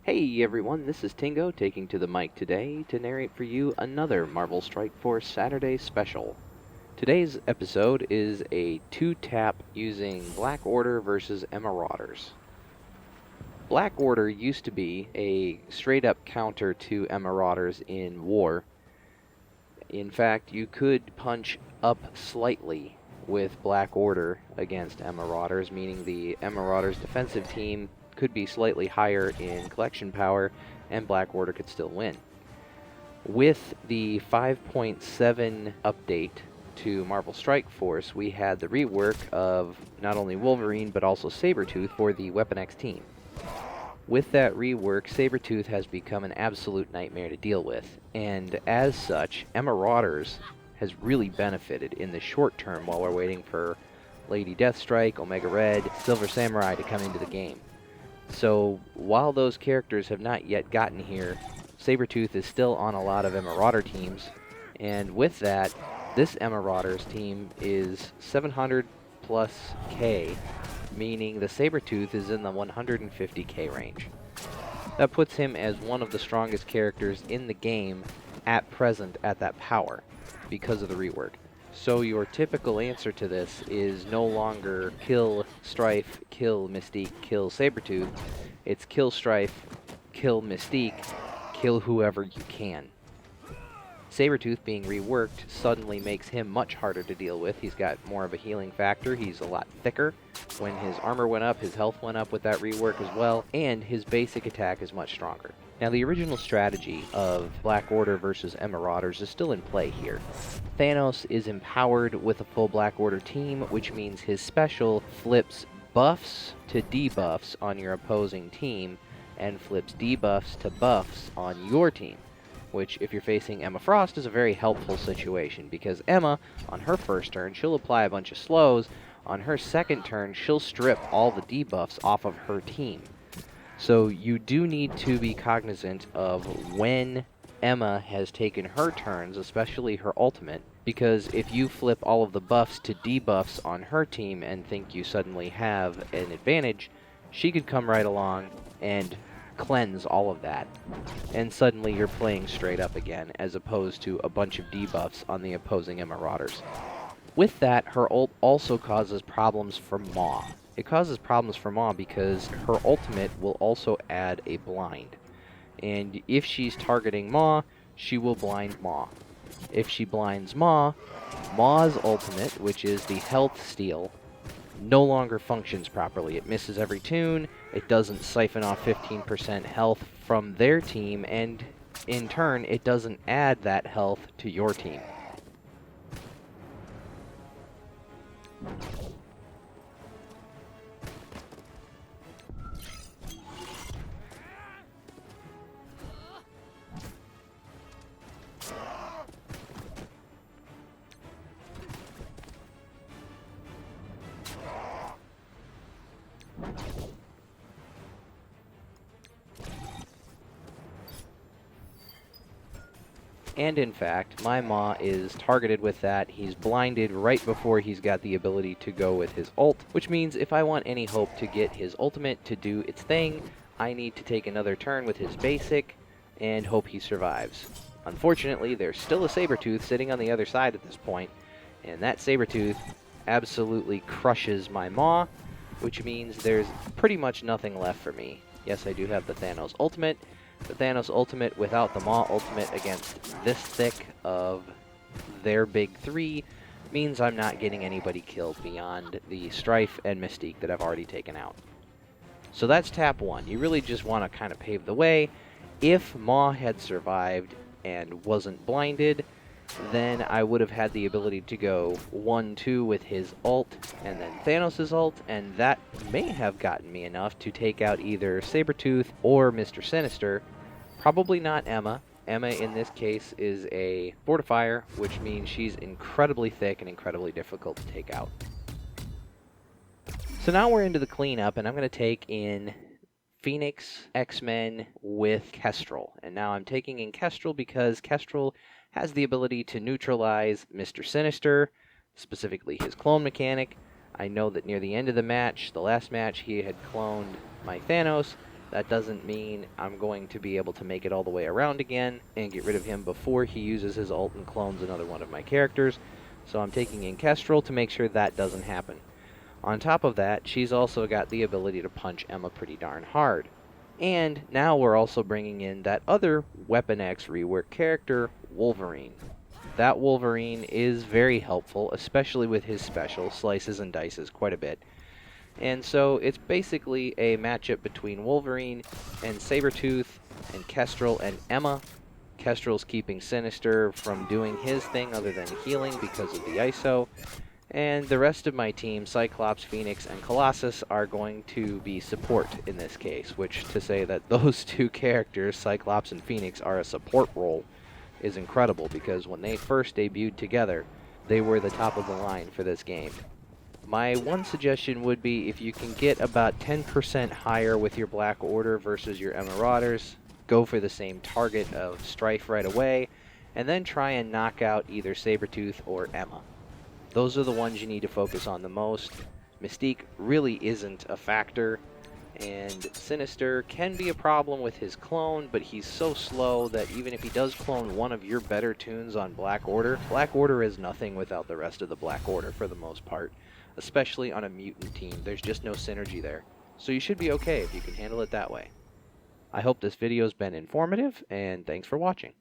Hey everyone, this is Tingo taking to the mic today to narrate for you another Marvel Strike Force Saturday Special. Today's episode is a 2-tap using Black Order versus Emmarauders. Black Order used to be a straight-up counter to Emmarauders in war. In fact, you could punch up slightly with Black Order against Emmarauders, meaning the Emmarauders defensive team could be slightly higher in collection power, and Black Order could still win. With the 5.7 update to Marvel Strike Force, we had the rework of not only Wolverine, but also Sabertooth for the Weapon X team. With that rework, Sabertooth has become an absolute nightmare to deal with, and as such, Emmarauders has really benefited in the short term while we're waiting for Lady Deathstrike, Omega Red, Silver Samurai to come into the game. So, while those characters have not yet gotten here, Sabertooth is still on a lot of Emmarauder teams, and with that, this Emmarauders team is 700 plus K, meaning the Sabertooth is in the 150K range. That puts him as one of the strongest characters in the game at present at that power, because of the rework. So your typical answer to this is no longer kill Strife, kill Mystique, kill Sabertooth. It's kill Strife, kill Mystique, kill whoever you can. Sabertooth being reworked suddenly makes him much harder to deal with. He's got more of a healing factor, he's a lot thicker. When his armor went up, his health went up with that rework as well, and his basic attack is much stronger. Now, the original strategy of Black Order versus Emmarauders is still in play here. Thanos is empowered with a full Black Order team, which means his special flips buffs to debuffs on your opposing team, and flips debuffs to buffs on your team, which, if you're facing Emma Frost, is a very helpful situation, because Emma, on her first turn, she'll apply a bunch of slows. On her second turn, she'll strip all the debuffs off of her team. So you do need to be cognizant of when Emma has taken her turns, especially her ultimate, because if you flip all of the buffs to debuffs on her team and think you suddenly have an advantage, she could come right along and cleanse all of that, and suddenly you're playing straight up again, as opposed to a bunch of debuffs on the opposing Emmarauders. With that, her ult also causes problems for Maw. It causes problems for Maw because her ultimate will also add a blind. And if she's targeting Maw, she will blind Maw. If she blinds Maw, Maw's ultimate, which is the health steal, no longer functions properly. It misses every tune, it doesn't siphon off 15% health from their team, and in turn, it doesn't add that health to your team. And in fact, my Maw is targeted with that. He's blinded right before he's got the ability to go with his ult, which means if I want any hope to get his ultimate to do its thing, I need to take another turn with his basic and hope he survives. Unfortunately, there's still a Sabertooth sitting on the other side at this point, and that Sabertooth absolutely crushes my Maw, which means there's pretty much nothing left for me. Yes, I do have the Thanos ultimate. The Thanos ultimate without the Maw ultimate against this thick of their big three means I'm not getting anybody killed beyond the Strife and Mystique that I've already taken out. So that's tap one. You really just want to kind of pave the way. If Maw had survived and wasn't blinded, then I would have had the ability to go 1-2 with his ult and then Thanos' ult, and that may have gotten me enough to take out either Sabertooth or Mr. Sinister. Probably not Emma. Emma in this case is a fortifier, which means she's incredibly thick and incredibly difficult to take out. So now we're into the cleanup, and I'm going to take in Phoenix, X-Men with Kestrel. And now I'm taking in Kestrel because Kestrel has the ability to neutralize Mr. Sinister, specifically his clone mechanic. I know that near the end of the match, the last match, he had cloned my Thanos, That doesn't mean I'm going to be able to make it all the way around again and get rid of him before he uses his ult and clones another one of my characters, so I'm taking in Kestrel to make sure that doesn't happen. On top of that, she's also got the ability to punch Emma pretty darn hard. And now we're also bringing in that other Weapon X rework character, Wolverine. That Wolverine is very helpful, especially with his special, slices and dices quite a bit. And so it's basically a matchup between Wolverine and Sabertooth and Kestrel and Emma. Kestrel's keeping Sinister from doing his thing other than healing because of the ISO. And the rest of my team, Cyclops, Phoenix, and Colossus, are going to be support in this case, which to say that those two characters, Cyclops and Phoenix, are a support role is incredible because when they first debuted together, they were the top of the line for this game. My one suggestion would be if you can get about 10% higher with your Black Order versus your Emmarauders, go for the same target of Strife right away, and then try and knock out either Sabertooth or Emma. Those are the ones you need to focus on the most. Mystique really isn't a factor, and Sinister can be a problem with his clone, but he's so slow that even if he does clone one of your better tunes on Black Order is nothing without the rest of the Black Order for the most part. Especially on a mutant team, there's just no synergy there. So you should be okay if you can handle it that way. I hope this video's been informative, and thanks for watching.